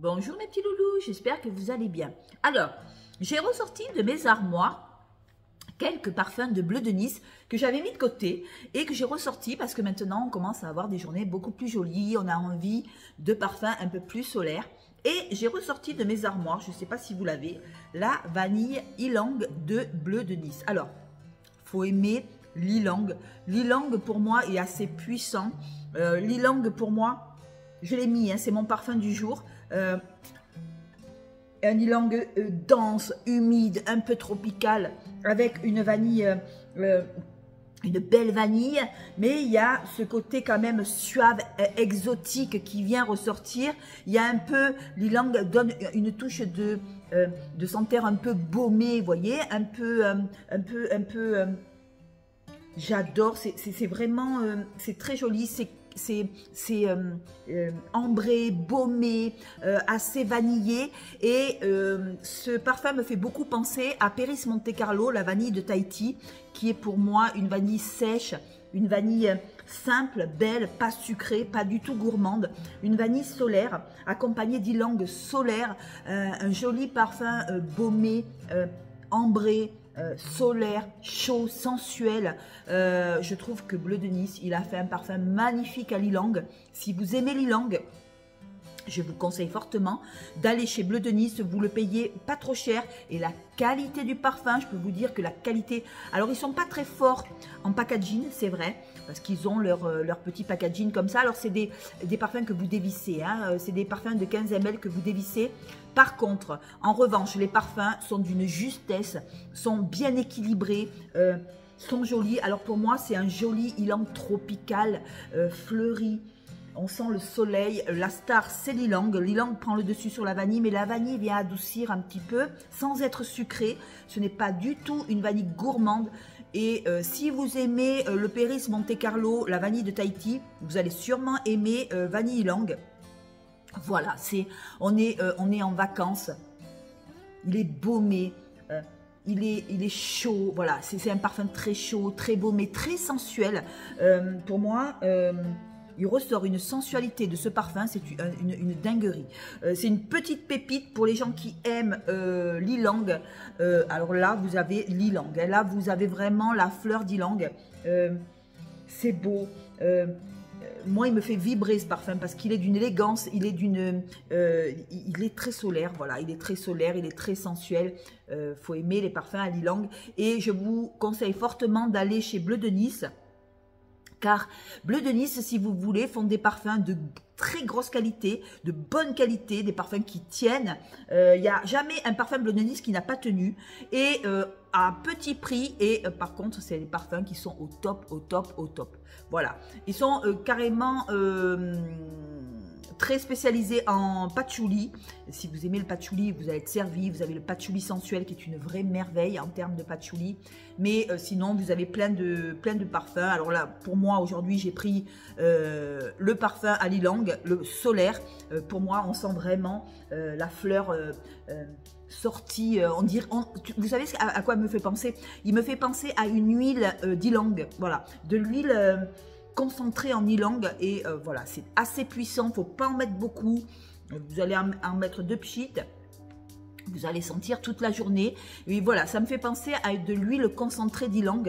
Bonjour mes petits loulous, j'espère que vous allez bien. Alors, j'ai ressorti de mes armoires quelques parfums de Bleu de Nice que j'avais mis de côté et que j'ai ressorti parce que maintenant on commence à avoir des journées beaucoup plus jolies, on a envie de parfums un peu plus solaires. Et j'ai ressorti de mes armoires, je ne sais pas si vous l'avez, la vanille ylang de Bleu de Nice. Alors, faut aimer l'ylang. L'ylang pour moi est assez puissant. L'ylang pour moi, je l'ai mis, hein, c'est mon parfum du jour. Un ylang dense, humide, un peu tropical, avec une vanille, une belle vanille, mais il y a ce côté quand même suave, exotique qui vient ressortir. Il y a un peu, l'ylang donne une touche de senteur un peu baumée, vous voyez, un peu, j'adore, c'est vraiment, c'est très joli, c'est ambré, baumé, assez vanillé et ce parfum me fait beaucoup penser à Péris Monte Carlo, la vanille de Tahiti, qui est pour moi une vanille sèche, une vanille simple, belle, pas sucrée, pas du tout gourmande, une vanille solaire accompagnée d'ylang solaire, un joli parfum baumé, ambré, solaire, chaud, sensuel. Je trouve que Bleu de Nice, il a fait un parfum magnifique à l'ylang. Si vous aimez l'ylang, je vous conseille fortement d'aller chez Bleu de Nice, vous le payez pas trop cher et la qualité du parfum, je peux vous dire que la qualité, alors ils sont pas très forts en packaging, c'est vrai, parce qu'ils ont leur petit packaging comme ça, alors c'est des parfums que vous dévissez, hein, c'est des parfums de 15 ml que vous dévissez. Par contre, en revanche, les parfums sont d'une justesse, sont bien équilibrés, sont jolis. Alors pour moi, c'est un joli ylang tropical, fleuri. On sent le soleil. La star, c'est l'ylang. L'ylang prend le dessus sur la vanille, mais la vanille vient adoucir un petit peu, sans être sucrée. Ce n'est pas du tout une vanille gourmande. Et si vous aimez le Péris Monte Carlo, la vanille de Tahiti, vous allez sûrement aimer vanille ylang. Voilà, on est en vacances. Il est baumé. Il est chaud. Voilà, c'est un parfum très chaud, très baumé, très sensuel. Pour moi, il ressort une sensualité de ce parfum, c'est une dinguerie. C'est une petite pépite pour les gens qui aiment l'ylang. Alors là, vous avez l'ylang. Là, vous avez vraiment la fleur d'ylang. C'est beau. Moi, il me fait vibrer ce parfum parce qu'il est d'une élégance, il est très solaire, voilà, il est très solaire, il est très sensuel. Faut aimer les parfums à l'ylang et je vous conseille fortement d'aller chez Bleu de Nice. Car Bleu de Nice, si vous voulez, font des parfums de très grosse qualité, de bonne qualité, des parfums qui tiennent. Il n'y a jamais un parfum Bleu de Nice qui n'a pas tenu. Et à petit prix. Et par contre, c'est les parfums qui sont au top, au top, au top. Voilà. Ils sont carrément très spécialisés en patchouli. Si vous aimez le patchouli, vous allez être servi. Vous avez le patchouli sensuel qui est une vraie merveille en termes de patchouli. Mais sinon, vous avez plein de parfums. Alors là, pour moi, aujourd'hui, j'ai pris le parfum à l'ylang, le solaire. Pour moi, on sent vraiment la fleur sortie. On dirait, vous savez à quoi il me fait penser? Il me fait penser à une huile d'ylang. Voilà, de l'huile concentrée en ylang. Et voilà, c'est assez puissant. Il ne faut pas en mettre beaucoup. Vous allez en mettre 2 pchites. Vous allez sentir toute la journée. Et voilà, ça me fait penser à de l'huile concentrée d'ylang.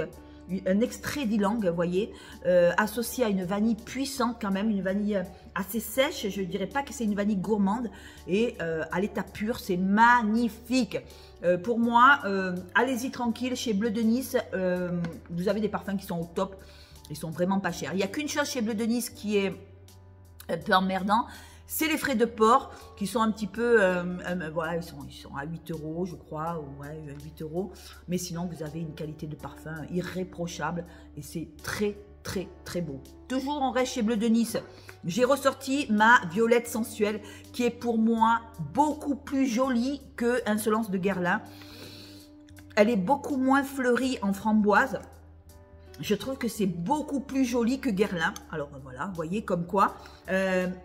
Un extrait d'ylang, vous voyez, associé à une vanille puissante quand même, une vanille assez sèche. Je ne dirais pas que c'est une vanille gourmande. Et à l'état pur, c'est magnifique. Pour moi, allez-y tranquille, chez Bleu de Nice, vous avez des parfums qui sont au top. Ils sont vraiment pas chers. Il n'y a qu'une chose chez Bleu de Nice qui est un peu emmerdant. C'est les frais de port qui sont un petit peu, voilà, ils sont à 8 €, je crois, ouais, 8 €. Mais sinon, vous avez une qualité de parfum irréprochable et c'est très, très, très beau. Toujours, on reste chez Bleu de Nice. J'ai ressorti ma violette sensuelle qui est pour moi beaucoup plus jolie que Insolence de Guerlain. Elle est beaucoup moins fleurie en framboise. Je trouve que c'est beaucoup plus joli que Guerlain. Alors voilà, vous voyez comme quoi.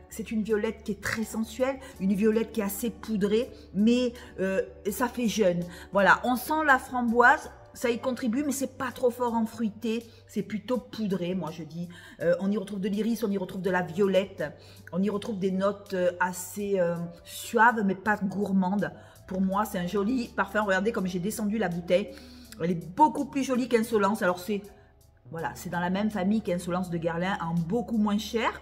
C'est une violette qui est très sensuelle, une violette qui est assez poudrée, mais ça fait jeune. Voilà, on sent la framboise, ça y contribue, mais c'est pas trop fort en fruité. C'est plutôt poudré, moi je dis. On y retrouve de l'iris, on y retrouve de la violette. On y retrouve des notes assez suaves, mais pas gourmandes. Pour moi, c'est un joli parfum. Regardez comme j'ai descendu la bouteille. Elle est beaucoup plus jolie qu'Insolence. Alors c'est, voilà, c'est dans la même famille qu'Insolence de Guerlain, en beaucoup moins cher,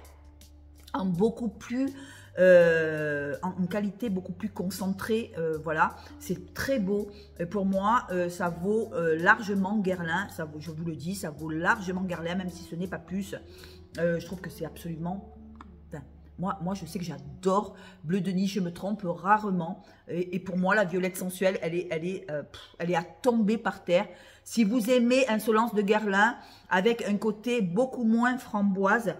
en beaucoup plus... en qualité beaucoup plus concentrée, voilà, c'est très beau. Pour moi, ça vaut largement Guerlain, ça vaut, je vous le dis, ça vaut largement Guerlain, même si ce n'est pas plus. Je trouve que c'est absolument... Moi, je sais que j'adore Bleu de Nice, je me trompe rarement. Et pour moi, la violette sensuelle, elle est à tomber par terre. Si vous aimez Insolence de Guerlain, avec un côté beaucoup moins framboise,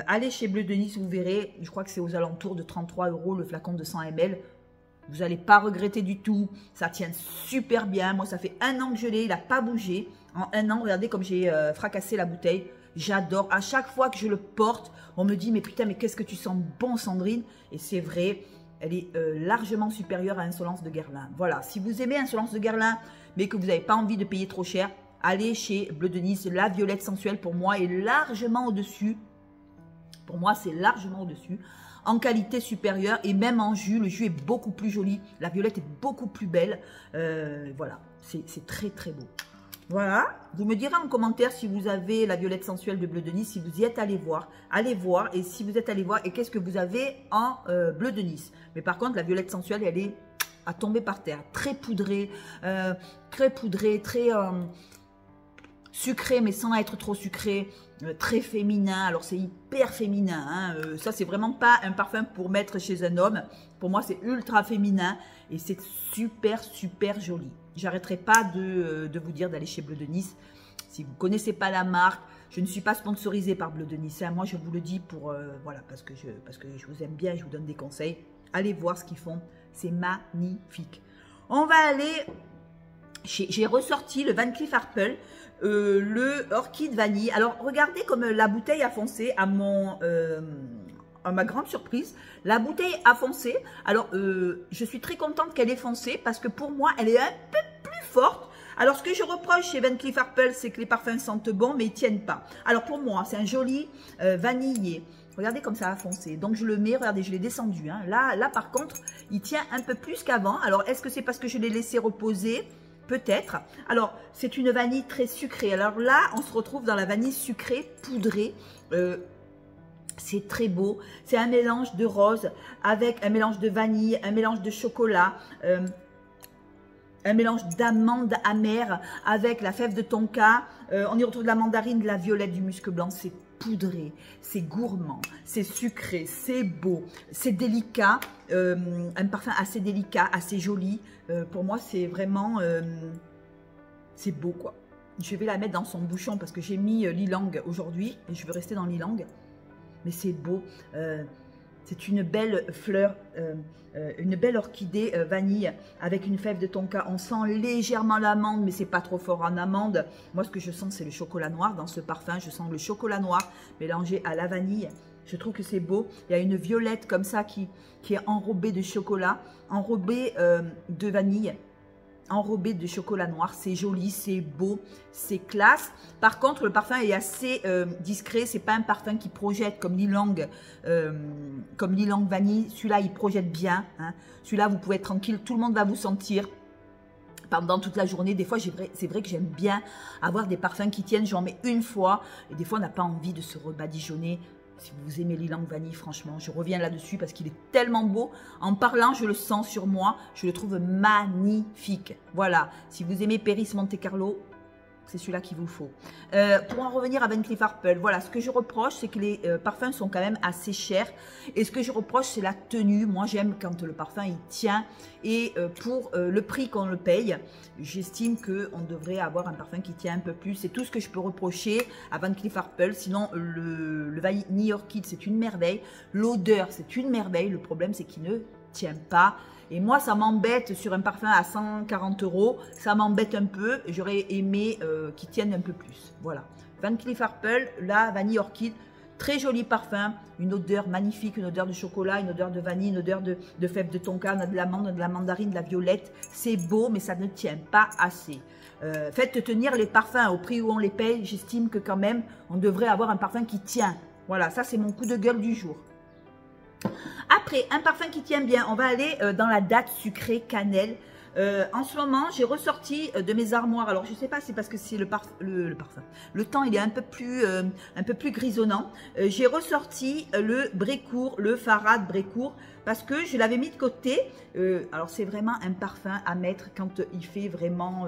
allez chez Bleu de Nice, vous verrez. Je crois que c'est aux alentours de 33 € le flacon de 100 ml. Vous n'allez pas regretter du tout. Ça tient super bien. Moi, ça fait 1 an que je l'ai. Il n'a pas bougé. En 1 an, regardez comme j'ai fracassé la bouteille. J'adore. À chaque fois que je le porte, on me dit, mais putain, mais qu'est-ce que tu sens bon, Sandrine? Et c'est vrai, elle est largement supérieure à Insolence de Guerlain. Voilà, si vous aimez Insolence de Guerlain, mais que vous n'avez pas envie de payer trop cher, allez chez Bleu de Nice. La violette sensuelle, pour moi, est largement au-dessus. Pour moi, c'est largement au-dessus. En qualité supérieure et même en jus, le jus est beaucoup plus joli. La violette est beaucoup plus belle. Voilà, c'est très très beau. Voilà, vous me direz en commentaire si vous avez la violette sensuelle de Bleu de Nice, si vous y êtes allé voir. Allez voir, et si vous êtes allé voir, et qu'est-ce que vous avez en Bleu de Nice. Mais par contre, la violette sensuelle, elle est à tomber par terre. Très poudrée, très sucré, mais sans être trop sucré. Très féminin, alors c'est hyper féminin, hein. Ça c'est vraiment pas un parfum pour mettre chez un homme. Pour moi, c'est ultra féminin et c'est super joli. J'arrêterai pas de vous dire d'aller chez Bleu de Nice. Si vous ne connaissez pas la marque, je ne suis pas sponsorisée par Bleu de Nice, hein. Moi, je vous le dis pour voilà, parce que je vous aime bien, je vous donne des conseils. Allez voir ce qu'ils font, c'est magnifique. On va aller, j'ai ressorti le Van Cleef Arpels, le Orchid Vanille. Alors, regardez comme la bouteille a foncé à ma grande surprise. La bouteille a foncé. Alors, je suis très contente qu'elle ait foncé parce que pour moi, elle est un peu plus forte. Alors, ce que je reproche chez Van Cleef Arpels, c'est que les parfums sentent bon, mais ils ne tiennent pas. Alors, pour moi, c'est un joli vanillé. Regardez comme ça a foncé. Donc, je le mets, regardez, je l'ai descendu, hein. Là, par contre, il tient un peu plus qu'avant. Alors, est-ce que c'est parce que je l'ai laissé reposer ? Peut-être. Alors, c'est une vanille très sucrée. Alors là, on se retrouve dans la vanille sucrée, poudrée. C'est très beau. C'est un mélange de rose avec un mélange de vanille, un mélange de chocolat, un mélange d'amandes amères avec la fève de tonka. On y retrouve de la mandarine, de la violette, du musc blanc. C'est poudré, c'est gourmand, c'est sucré, c'est beau, c'est délicat. Un parfum assez délicat, assez joli. Pour moi, c'est vraiment... c'est beau, quoi. Je vais la mettre dans son bouchon parce que j'ai mis l'ylang aujourd'hui et je veux rester dans l'ylang. Mais c'est beau. C'est une belle fleur, une belle orchidée vanille avec une fève de tonka. On sent légèrement l'amande, mais c'est pas trop fort en amande. Moi, ce que je sens, c'est le chocolat noir dans ce parfum. Je sens le chocolat noir mélangé à la vanille. Je trouve que c'est beau. Il y a une violette comme ça qui est enrobée de chocolat, enrobée de vanille, enrobée de chocolat noir. C'est joli, c'est beau, c'est classe. Par contre, le parfum est assez discret. C'est pas un parfum qui projette comme l'ylang vanille. Celui-là, il projette bien, hein. Celui-là, vous pouvez être tranquille. Tout le monde va vous sentir pendant toute la journée. Des fois, c'est vrai que j'aime bien avoir des parfums qui tiennent. J'en mets une fois. Et des fois, on n'a pas envie de se rebadigeonner. Si vous aimez l'ylang vanille, franchement, je reviens là-dessus parce qu'il est tellement beau. En parlant, je le sens sur moi. Je le trouve magnifique. Voilà. Si vous aimez Paris Monte Carlo, c'est celui-là qu'il vous faut. Pour en revenir à Van Cleef Arpels, voilà, ce que je reproche, c'est que les parfums sont quand même assez chers. Et ce que je reproche, c'est la tenue. Moi, j'aime quand le parfum, il tient. Et pour le prix qu'on le paye, j'estime qu'on devrait avoir un parfum qui tient un peu plus. C'est tout ce que je peux reprocher à Van Cleef Arpels. Sinon, le vanille orchid, c'est une merveille. L'odeur, c'est une merveille. Le problème, c'est qu'il ne tient pas. Et moi, ça m'embête sur un parfum à 140 €. Ça m'embête un peu. J'aurais aimé qu'il tienne un peu plus. Voilà. Van Cleef Arpels, la vanille orchid, Très joli parfum, une odeur magnifique, une odeur de chocolat, une odeur de vanille, une odeur de fèves de tonka, de l'amande, de la mandarine, de la violette. C'est beau, mais ça ne tient pas assez. Faites tenir les parfums au prix où on les paye. J'estime que quand même, on devrait avoir un parfum qui tient. Voilà, ça c'est mon coup de gueule du jour. Après, un parfum qui tient bien, on va aller dans la date sucrée cannelle. En ce moment, j'ai ressorti de mes armoires. Alors, je ne sais pas, c'est parce que c'est le parfum. Le temps, il est un peu plus grisonnant. J'ai ressorti le Brécourt, le Farad Brécourt, parce que je l'avais mis de côté. Alors, c'est vraiment un parfum à mettre quand il fait vraiment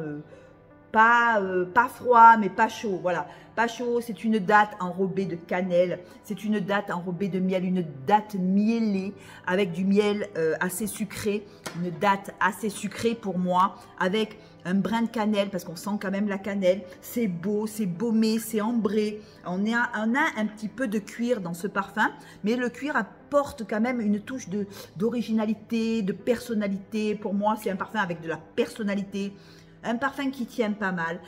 pas froid, mais pas chaud. Voilà, pas chaud. C'est une date enrobée de cannelle. C'est une date enrobée de miel, une date mielée avec du miel assez sucré. Une date assez sucrée pour moi, avec un brin de cannelle, parce qu'on sent quand même la cannelle. C'est beau, c'est baumé, c'est ambré. On a un petit peu de cuir dans ce parfum, mais le cuir apporte quand même une touche d'originalité, de personnalité. Pour moi, c'est un parfum avec de la personnalité. Un parfum qui tient pas mal.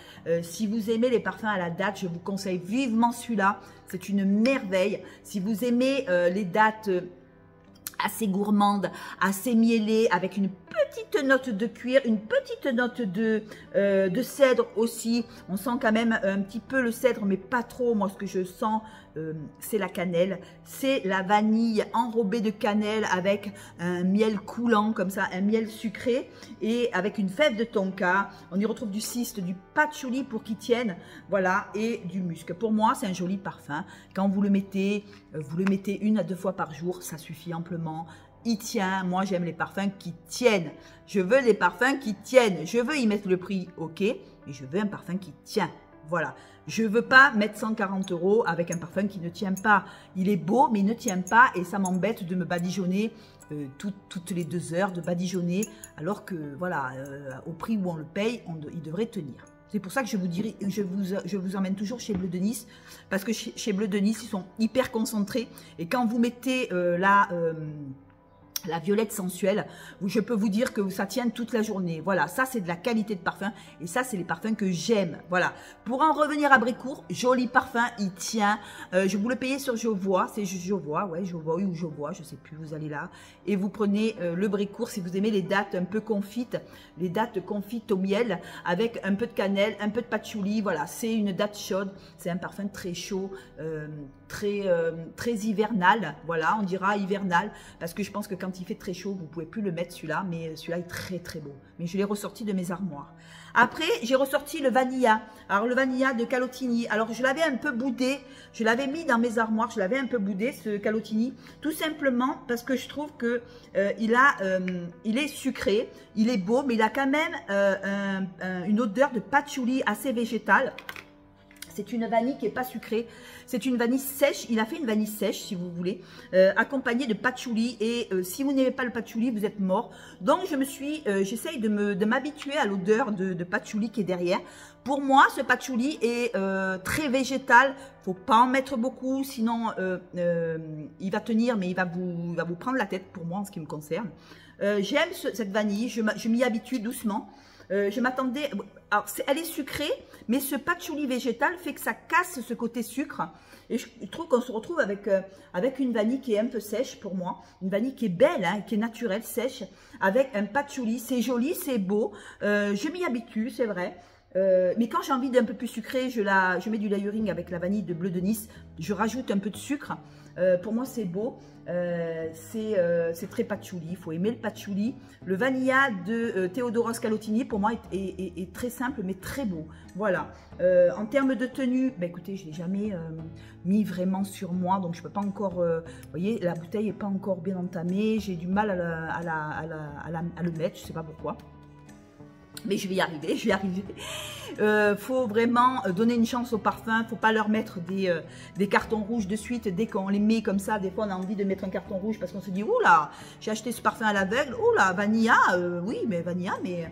Si vous aimez les parfums à la date, je vous conseille vivement celui-là. C'est une merveille. Si vous aimez les dates assez gourmandes, assez mielées, avec une petite note de cuir, une petite note de cèdre aussi. On sent quand même un petit peu le cèdre, mais pas trop. Moi, ce que je sens, c'est la cannelle. C'est la vanille enrobée de cannelle avec un miel coulant, comme ça, un miel sucré. Et avec une fève de tonka. On y retrouve du cyste, du patchouli pour qu'il tienne. Voilà, et du musc. Pour moi, c'est un joli parfum. Quand vous le mettez 1 à 2 fois par jour, ça suffit amplement. Il tient. Moi, j'aime les parfums qui tiennent. Je veux des parfums qui tiennent. Je veux y mettre le prix, ok, mais je veux un parfum qui tient. Voilà. Je ne veux pas mettre 140 € avec un parfum qui ne tient pas. Il est beau, mais il ne tient pas et ça m'embête de me badigeonner toutes les 2 heures, de badigeonner, alors que, voilà, au prix où on le paye, il devrait tenir. C'est pour ça que je vous emmène toujours chez Bleu de Nice, parce que chez Bleu de Nice, ils sont hyper concentrés. Et quand vous mettez la violette sensuelle, je peux vous dire que ça tient toute la journée. Voilà, ça c'est de la qualité de parfum et ça c'est les parfums que j'aime. Voilà, pour en revenir à Brécourt, joli parfum, il tient. Je vous le payais sur Jovois, c'est Jovois, ouais, Jovois, oui, ou Jovois, je sais plus, vous allez là et vous prenez le Brécourt si vous aimez les dates un peu confites, les dates confites au miel avec un peu de cannelle, un peu de patchouli. Voilà, c'est une date chaude, c'est un parfum très chaud, très hivernal. Voilà, on dira hivernal parce que je pense que quand il fait très chaud, vous ne pouvez plus le mettre celui-là, mais celui-là est très très beau. Mais je l'ai ressorti de mes armoires. Après, j'ai ressorti le Vanilla. Alors, le Vanilla de Calottini. Alors, je l'avais un peu boudé. Je l'avais mis dans mes armoires. Je l'avais un peu boudé, ce Calottini. Tout simplement parce que je trouve que il est sucré. Il est beau, mais il a quand même une odeur de patchouli assez végétale. C'est une vanille qui n'est pas sucrée. C'est une vanille sèche. Il a fait une vanille sèche, si vous voulez, accompagnée de patchouli. Et si vous n'aimez pas le patchouli, vous êtes mort. Donc, j'essaye de m'habituer à l'odeur de patchouli qui est derrière. Pour moi, ce patchouli est très végétal. Il ne faut pas en mettre beaucoup, sinon il va tenir, mais il va vous prendre la tête, pour moi, en ce qui me concerne. J'aime cette vanille. Je m'y habitue doucement. Je m'attendais... Alors, elle est sucrée, mais ce patchouli végétal fait que ça casse ce côté sucre. Et je trouve qu'on se retrouve avec une vanille qui est un peu sèche pour moi. Une vanille qui est belle, hein, qui est naturelle, sèche, avec un patchouli. C'est joli, c'est beau. Je m'y habitue, c'est vrai. Mais quand j'ai envie d'un peu plus sucré, je mets du layering avec la vanille de Bleu de Nice. Je rajoute un peu de sucre. Pour moi, c'est beau. C'est très patchouli. Il faut aimer le patchouli. Le Vanilla de Theodoros Calottini, pour moi, est très simple, mais très beau. Voilà. En termes de tenue, ben, écoutez, je ne l'ai jamais mis vraiment sur moi. Donc, je ne peux pas encore... vous voyez, la bouteille n'est pas encore bien entamée. J'ai du mal à le mettre. Je ne sais pas pourquoi. Mais je vais y arriver, je vais y arriver. Faut vraiment donner une chance au parfum. Faut pas leur mettre des cartons rouges de suite. Dès qu'on les met comme ça, des fois on a envie de mettre un carton rouge parce qu'on se dit, oula, j'ai acheté ce parfum à l'aveugle. Oula, vanilla, oui, mais vanilla, mais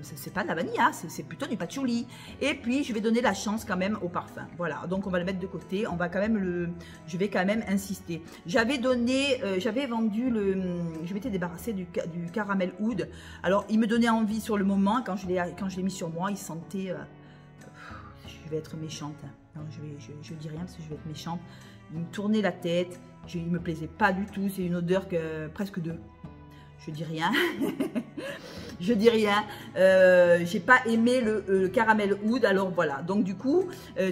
c'est pas de la vanilla, c'est plutôt du patchouli. Et puis je vais donner la chance quand même au parfum. Voilà, donc on va le mettre de côté. On va quand même je vais quand même insister. J'avais vendu je m'étais débarrassée du caramel oud. Alors il me donnait envie sur le moment. Quand je l'ai mis sur moi, il sentait. Je vais être méchante. Hein. Non, je dis rien parce que je vais être méchante. il me tournait la tête, il ne me plaisait pas du tout, c'est une odeur presque de... Je dis rien, je dis rien, j'ai pas aimé le caramel oud, alors voilà, donc du coup,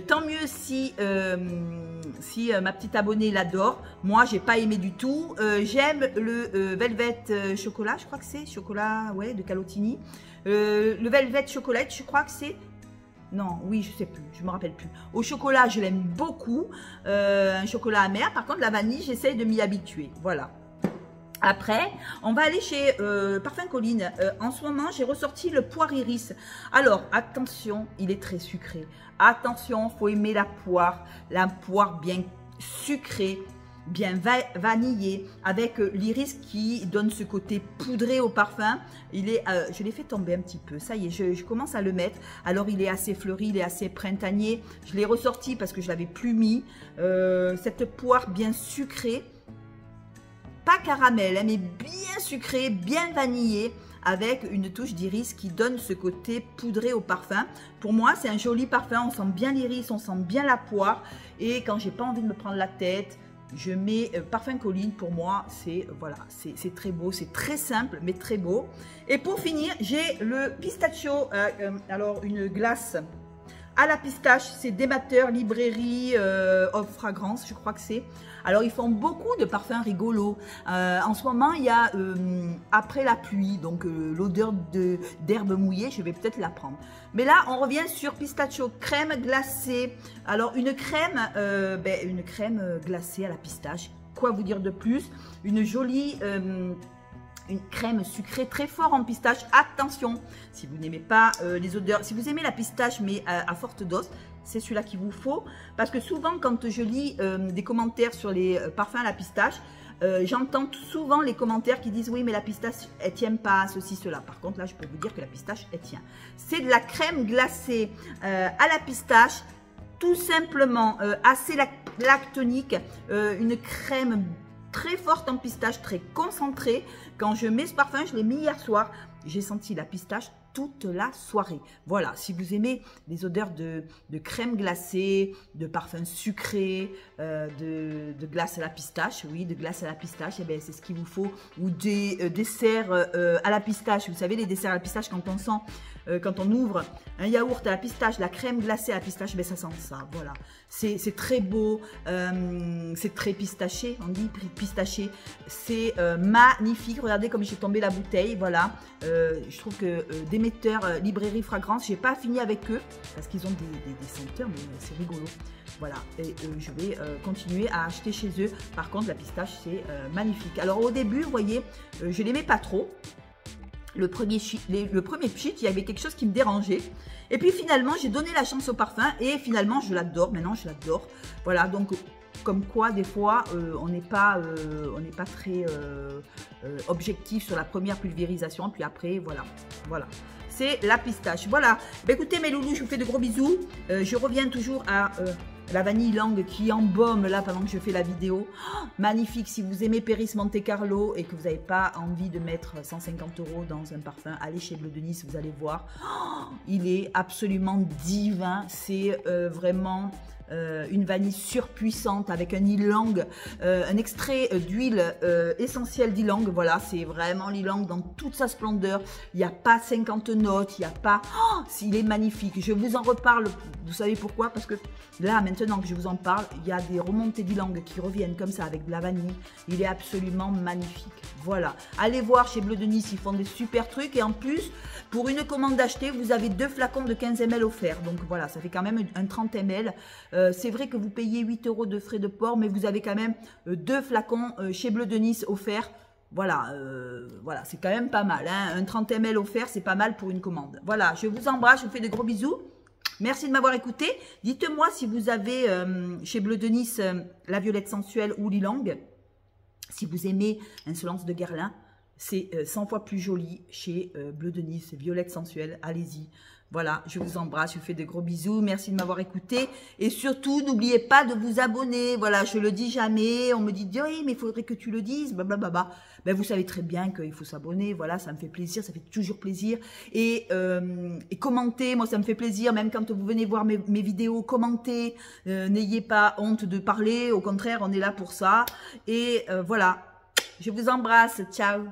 tant mieux si ma petite abonnée l'adore, moi j'ai pas aimé du tout, j'aime le velvet chocolat, je crois que c'est, chocolat, ouais, de Calotini, le velvet chocolat, je crois que c'est, non, oui, je sais plus, je me rappelle plus, au chocolat je l'aime beaucoup, un chocolat amer, par contre la vanille j'essaye de m'y habituer, voilà. Après, on va aller chez Parfum Colline. En ce moment, j'ai ressorti le poire iris. Alors, attention, il est très sucré. Attention, faut aimer la poire bien sucrée, bien vanillée, avec l'iris qui donne ce côté poudré au parfum. Je l'ai fait tomber un petit peu, ça y est, je commence à le mettre. Alors, il est assez fleuri, il est assez printanier. Je l'ai ressorti parce que je l'avais plus mis. Cette poire bien sucrée, pas caramel, mais bien sucré, bien vanillé, avec une touche d'iris qui donne ce côté poudré au parfum. Pour moi, c'est un joli parfum, on sent bien l'iris, on sent bien la poire. Et quand j'ai pas envie de me prendre la tête, je mets Parfum Colline. Pour moi, c'est voilà, c'est très beau, c'est très simple, mais très beau. Et pour finir, j'ai le pistachio, alors une glace à la pistache, c'est Démateur, librairie of fragrance, je crois que c'est. Alors, ils font beaucoup de parfums rigolos. En ce moment, il y a après la pluie, donc l'odeur d'herbe mouillée, je vais peut-être la prendre. Mais là, on revient sur pistachio crème glacée. Alors, une crème glacée à la pistache. Quoi vous dire de plus? Une jolie... une crème sucrée très fort en pistache. Attention, si vous n'aimez pas les odeurs, si vous aimez la pistache mais à forte dose, c'est celui-là qu'il vous faut. Parce que souvent, quand je lis des commentaires sur les parfums à la pistache, j'entends souvent les commentaires qui disent oui, mais la pistache, elle tient pas, ceci, cela. Par contre, là, je peux vous dire que la pistache, elle tient. C'est de la crème glacée à la pistache, tout simplement assez lactonique, une crème très forte en pistache, très concentrée. Quand je mets ce parfum, je l'ai mis hier soir, j'ai senti la pistache toute la soirée. Voilà, si vous aimez les odeurs de crème glacée, de parfum sucré, de glace à la pistache, oui, de glace à la pistache, eh bien, c'est ce qu'il vous faut. Ou des desserts à la pistache. Vous savez, les desserts à la pistache, quand on sent, quand on ouvre un yaourt à la pistache, la crème glacée à la pistache, ben, ça sent ça, voilà. C'est très beau, c'est très pistaché, on dit pistaché. C'est magnifique, regardez comme j'ai tombé la bouteille, voilà. Je trouve que Démateur, librairie fragrance, j'ai pas fini avec eux, parce qu'ils ont des senteurs, mais c'est rigolo. Voilà, et je vais continuer à acheter chez eux. Par contre, la pistache, c'est magnifique. Alors au début, vous voyez, je l'aimais pas trop. Le premier pchit, il y avait quelque chose qui me dérangeait. Et puis finalement, j'ai donné la chance au parfum et finalement, je l'adore. Maintenant, je l'adore. Voilà, donc comme quoi, des fois, on n'est pas très objectif sur la première pulvérisation. Puis après, voilà. C'est la pistache. Voilà. Ben, écoutez, mes loulous, je vous fais de gros bisous. Je reviens toujours à... la vanille langue qui embaume là pendant que je fais la vidéo. Oh, magnifique, si vous aimez Péris Monte Carlo et que vous n'avez pas envie de mettre 150 € dans un parfum, allez chez Bleu de Nice, vous allez voir. Oh, il est absolument divin, c'est vraiment... une vanille surpuissante avec un ylang, un extrait d'huile essentielle d'ylang. Voilà, c'est vraiment l'ylang dans toute sa splendeur. Il n'y a pas 50 notes, il n'y a pas... Oh, il est magnifique. Je vous en reparle. Vous savez pourquoi? Parce que là, maintenant que je vous en parle, il y a des remontées d'ylang qui reviennent comme ça avec de la vanille. Il est absolument magnifique. Voilà. Allez voir chez Bleu de Nice, ils font des super trucs. Et en plus, pour une commande d'acheter, vous avez 2 flacons de 15 ml offerts. Donc voilà, ça fait quand même un 30 ml. C'est vrai que vous payez 8 € de frais de port, mais vous avez quand même 2 flacons chez Bleu de Nice offerts. Voilà, voilà, c'est quand même pas mal. Hein. Un 30 ml offert, c'est pas mal pour une commande. Voilà, je vous embrasse, je vous fais de gros bisous. Merci de m'avoir écouté. Dites-moi si vous avez chez Bleu de Nice la violette sensuelle ou l'ylang. Si vous aimez Insolence de Guerlain, c'est 100 fois plus joli chez Bleu de Nice, violette sensuelle. Allez-y. Voilà, je vous embrasse, je vous fais de gros bisous. Merci de m'avoir écouté. Et surtout, n'oubliez pas de vous abonner. Voilà, je le dis jamais. On me dit, oui, mais il faudrait que tu le dises. Blablabla. Ben, vous savez très bien qu'il faut s'abonner. Voilà, ça me fait plaisir. Ça fait toujours plaisir. Et commentez. Moi, ça me fait plaisir. Même quand vous venez voir mes vidéos, commentez. N'ayez pas honte de parler. Au contraire, on est là pour ça. Et voilà, je vous embrasse. Ciao.